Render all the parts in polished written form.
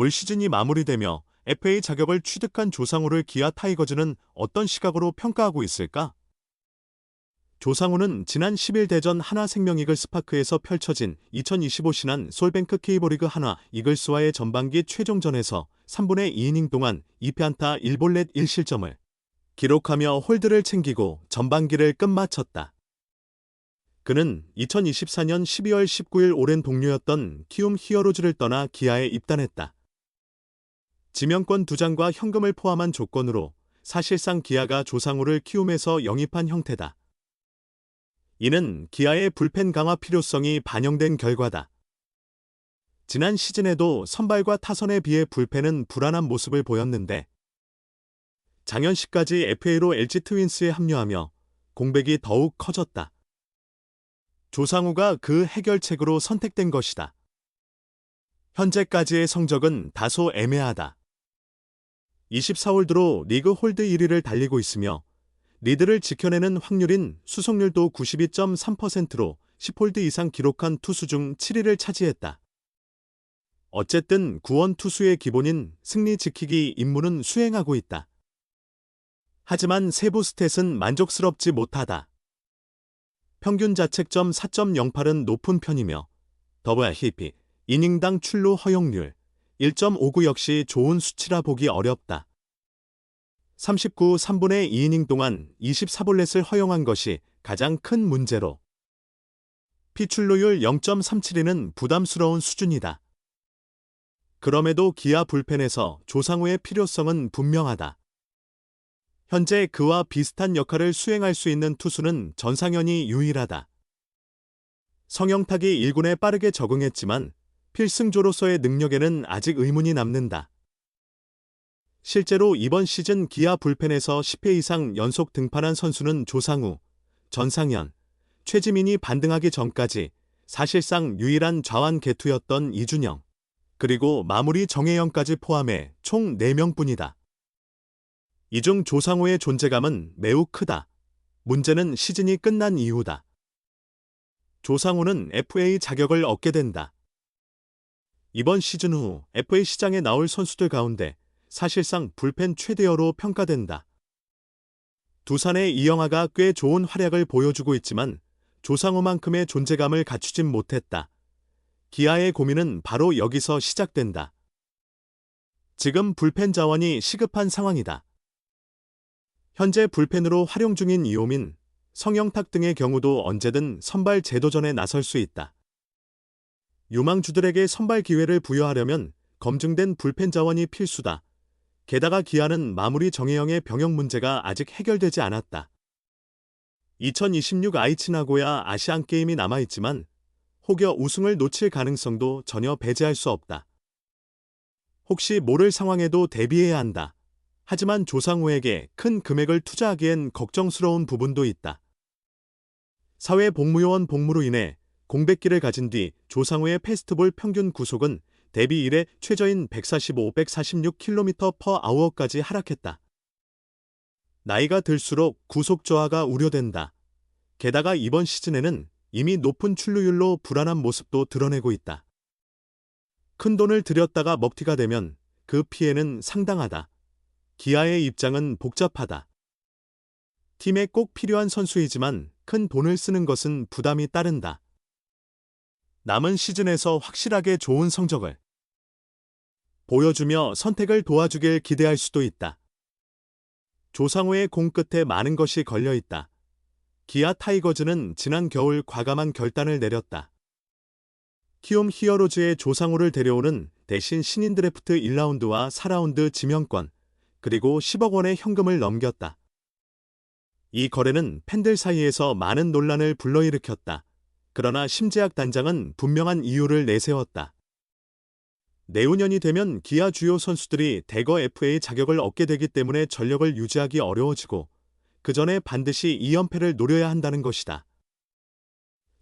올 시즌이 마무리되며 FA 자격을 취득한 조상우를 기아 타이거즈는 어떤 시각으로 평가하고 있을까? 조상우는 지난 10일 대전 하나생명이글 스파크에서 펼쳐진 2025 신한 솔뱅크 K리그 하나 이글스와의 전반기 최종전에서 3분의 2이닝 동안 2피안타 1볼넷 1실점을 기록하며 홀드를 챙기고 전반기를 끝마쳤다. 그는 2024년 12월 19일 오랜 동료였던 키움 히어로즈를 떠나 기아에 입단했다. 지명권 2장과 현금을 포함한 조건으로 사실상 기아가 조상우를 키움에서 영입한 형태다. 이는 기아의 불펜 강화 필요성이 반영된 결과다. 지난 시즌에도 선발과 타선에 비해 불펜은 불안한 모습을 보였는데 장현식까지 FA로 LG 트윈스에 합류하며 공백이 더욱 커졌다. 조상우가 그 해결책으로 선택된 것이다. 현재까지의 성적은 다소 애매하다. 24홀드로 리그 홀드 1위를 달리고 있으며 리드를 지켜내는 확률인 수속률도 92.3%로 10홀드 이상 기록한 투수 중 7위를 차지했다. 어쨌든 구원 투수의 기본인 승리 지키기 임무는 수행하고 있다. 하지만 세부 스탯은 만족스럽지 못하다. 평균 자책점 4.08은 높은 편이며 WHIP, 이닝당 출루 허용률 1.59 역시 좋은 수치라 보기 어렵다. 39 3분의 2이닝 동안 24볼넷을 허용한 것이 가장 큰 문제로 피출루율 0.372는 부담스러운 수준이다. 그럼에도 기아 불펜에서 조상우의 필요성은 분명하다. 현재 그와 비슷한 역할을 수행할 수 있는 투수는 전상현이 유일하다. 성영탁이 1군에 빠르게 적응했지만 필승조로서의 능력에는 아직 의문이 남는다. 실제로 이번 시즌 기아 불펜에서 10회 이상 연속 등판한 선수는 조상우, 전상현, 최지민이 반등하기 전까지 사실상 유일한 좌완 개투였던 이준영, 그리고 마무리 정혜영까지 포함해 총 4명뿐이다. 이 중 조상우의 존재감은 매우 크다. 문제는 시즌이 끝난 이후다. 조상우는 FA 자격을 얻게 된다. 이번 시즌 후 FA 시장에 나올 선수들 가운데 사실상 불펜 최대어로 평가된다. 두산의 이영하가 꽤 좋은 활약을 보여주고 있지만 조상우만큼의 존재감을 갖추진 못했다. 기아의 고민은 바로 여기서 시작된다. 지금 불펜 자원이 시급한 상황이다. 현재 불펜으로 활용 중인 이호민, 성영탁 등의 경우도 언제든 선발 재도전에 나설 수 있다. 유망주들에게 선발 기회를 부여하려면 검증된 불펜 자원이 필수다. 게다가 기아는 마무리 정혜영의 병역 문제가 아직 해결되지 않았다. 2026 아이치 나고야 아시안게임이 남아있지만 혹여 우승을 놓칠 가능성도 전혀 배제할 수 없다. 혹시 모를 상황에도 대비해야 한다. 하지만 조상우에게 큰 금액을 투자하기엔 걱정스러운 부분도 있다. 사회복무요원 복무로 인해 공백기를 가진 뒤 조상우의 패스트볼 평균 구속은 데뷔 이래 최저인 145-146km/h까지 하락했다. 나이가 들수록 구속 저하가 우려된다. 게다가 이번 시즌에는 이미 높은 출루율로 불안한 모습도 드러내고 있다. 큰 돈을 들였다가 먹튀가 되면 그 피해는 상당하다. 기아의 입장은 복잡하다. 팀에 꼭 필요한 선수이지만 큰 돈을 쓰는 것은 부담이 따른다. 남은 시즌에서 확실하게 좋은 성적을 보여주며 선택을 도와주길 기대할 수도 있다. 조상우의 공 끝에 많은 것이 걸려있다. 기아 타이거즈는 지난 겨울 과감한 결단을 내렸다. 키움 히어로즈의 조상우를 데려오는 대신 신인 드래프트 1라운드와 4라운드 지명권, 그리고 10억 원의 현금을 넘겼다. 이 거래는 팬들 사이에서 많은 논란을 불러일으켰다. 그러나 심재학 단장은 분명한 이유를 내세웠다. 내후년이 되면 기아 주요 선수들이 대거 FA 자격을 얻게 되기 때문에 전력을 유지하기 어려워지고 그 전에 반드시 2연패를 노려야 한다는 것이다.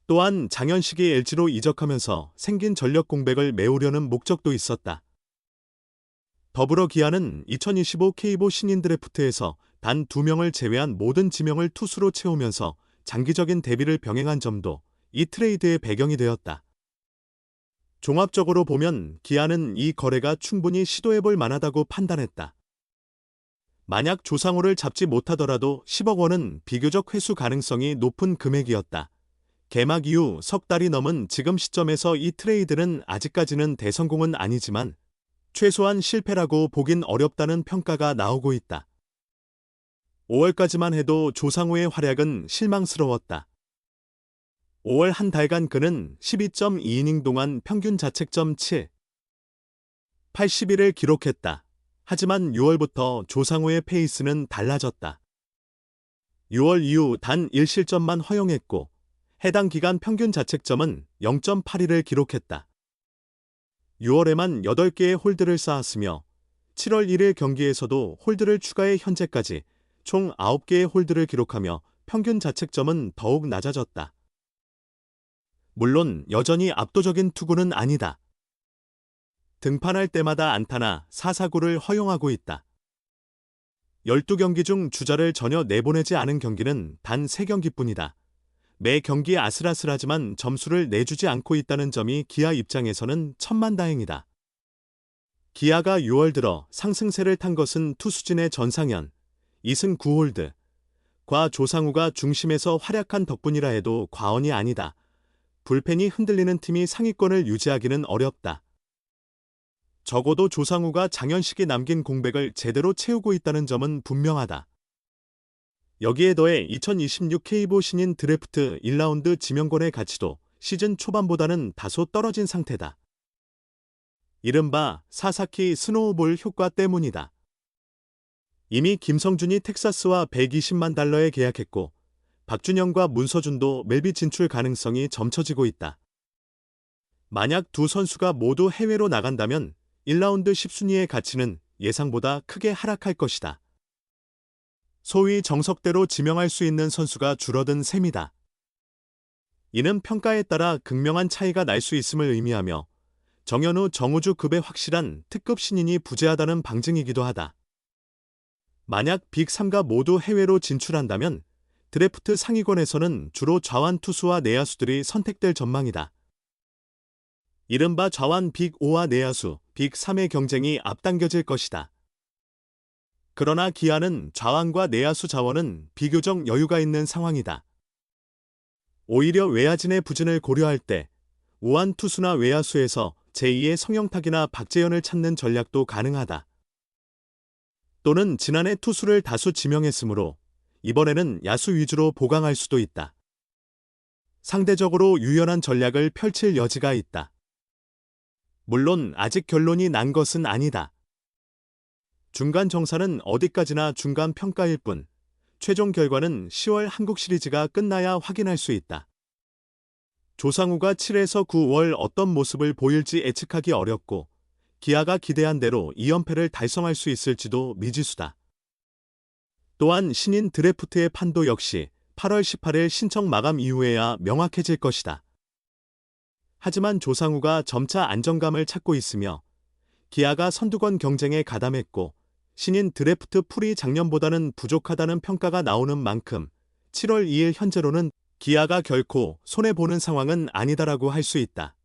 또한 장현식이 LG로 이적하면서 생긴 전력 공백을 메우려는 목적도 있었다. 더불어 기아는 2025 K보 신인 드래프트에서 단 2명을 제외한 모든 지명을 투수로 채우면서 장기적인 대비를 병행한 점도 이 트레이드의 배경이 되었다. 종합적으로 보면 기아는 이 거래가 충분히 시도해볼 만하다고 판단했다. 만약 조상우를 잡지 못하더라도 10억 원은 비교적 회수 가능성이 높은 금액이었다. 개막 이후 석 달이 넘은 지금 시점에서 이 트레이드는 아직까지는 대성공은 아니지만 최소한 실패라고 보긴 어렵다는 평가가 나오고 있다. 5월까지만 해도 조상우의 활약은 실망스러웠다. 5월 한 달간 그는 12.2이닝 동안 평균 자책점 7, 81을 기록했다. 하지만 6월부터 조상우의 페이스는 달라졌다. 6월 이후 단 1실점만 허용했고 해당 기간 평균 자책점은 0.81을 기록했다. 6월에만 8개의 홀드를 쌓았으며 7월 1일 경기에서도 홀드를 추가해 현재까지 총 9개의 홀드를 기록하며 평균 자책점은 더욱 낮아졌다. 물론 여전히 압도적인 투구는 아니다. 등판할 때마다 안타나 사사구를 허용하고 있다. 12경기 중 주자를 전혀 내보내지 않은 경기는 단 3경기뿐이다. 매 경기 아슬아슬하지만 점수를 내주지 않고 있다는 점이 기아 입장에서는 천만다행이다. 기아가 6월 들어 상승세를 탄 것은 투수진의 전상현, 2승 9홀드, 과 조상우가 중심에서 활약한 덕분이라 해도 과언이 아니다. 불펜이 흔들리는 팀이 상위권을 유지하기는 어렵다. 적어도 조상우가 장현식이 남긴 공백을 제대로 채우고 있다는 점은 분명하다. 여기에 더해 2026 K보 신인 드래프트 1라운드 지명권의 가치도 시즌 초반보다는 다소 떨어진 상태다. 이른바 사사키 스노우볼 효과 때문이다. 이미 김성준이 텍사스와 120만 달러에 계약했고 박준영과 문서준도 멜비 진출 가능성이 점쳐지고 있다. 만약 두 선수가 모두 해외로 나간다면 1라운드 10순위의 가치는 예상보다 크게 하락할 것이다. 소위 정석대로 지명할 수 있는 선수가 줄어든 셈이다. 이는 평가에 따라 극명한 차이가 날 수 있음을 의미하며 정현우, 정우주급의 확실한 특급 신인이 부재하다는 방증이기도 하다. 만약 빅3가 모두 해외로 진출한다면 드래프트 상위권에서는 주로 좌완 투수와 내야수들이 선택될 전망이다. 이른바 좌완 빅5와 내야수, 빅3의 경쟁이 앞당겨질 것이다. 그러나 기아는 좌완과 내야수 자원은 비교적 여유가 있는 상황이다. 오히려 외야진의 부진을 고려할 때 우완 투수나 외야수에서 제2의 성영탁이나 박재현을 찾는 전략도 가능하다. 또는 지난해 투수를 다수 지명했으므로 이번에는 야수 위주로 보강할 수도 있다. 상대적으로 유연한 전략을 펼칠 여지가 있다. 물론 아직 결론이 난 것은 아니다. 중간 정사는 어디까지나 중간 평가일 뿐, 최종 결과는 10월 한국 시리즈가 끝나야 확인할 수 있다. 조상우가 7에서 9월 어떤 모습을 보일지 예측하기 어렵고, 기아가 기대한 대로 2연패를 달성할 수 있을지도 미지수다. 또한 신인 드래프트의 판도 역시 8월 18일 신청 마감 이후에야 명확해질 것이다. 하지만 조상우가 점차 안정감을 찾고 있으며 기아가 선두권 경쟁에 가담했고 신인 드래프트 풀이 작년보다는 부족하다는 평가가 나오는 만큼 7월 2일 현재로는 기아가 결코 손해보는 상황은 아니다라고 할 수 있다.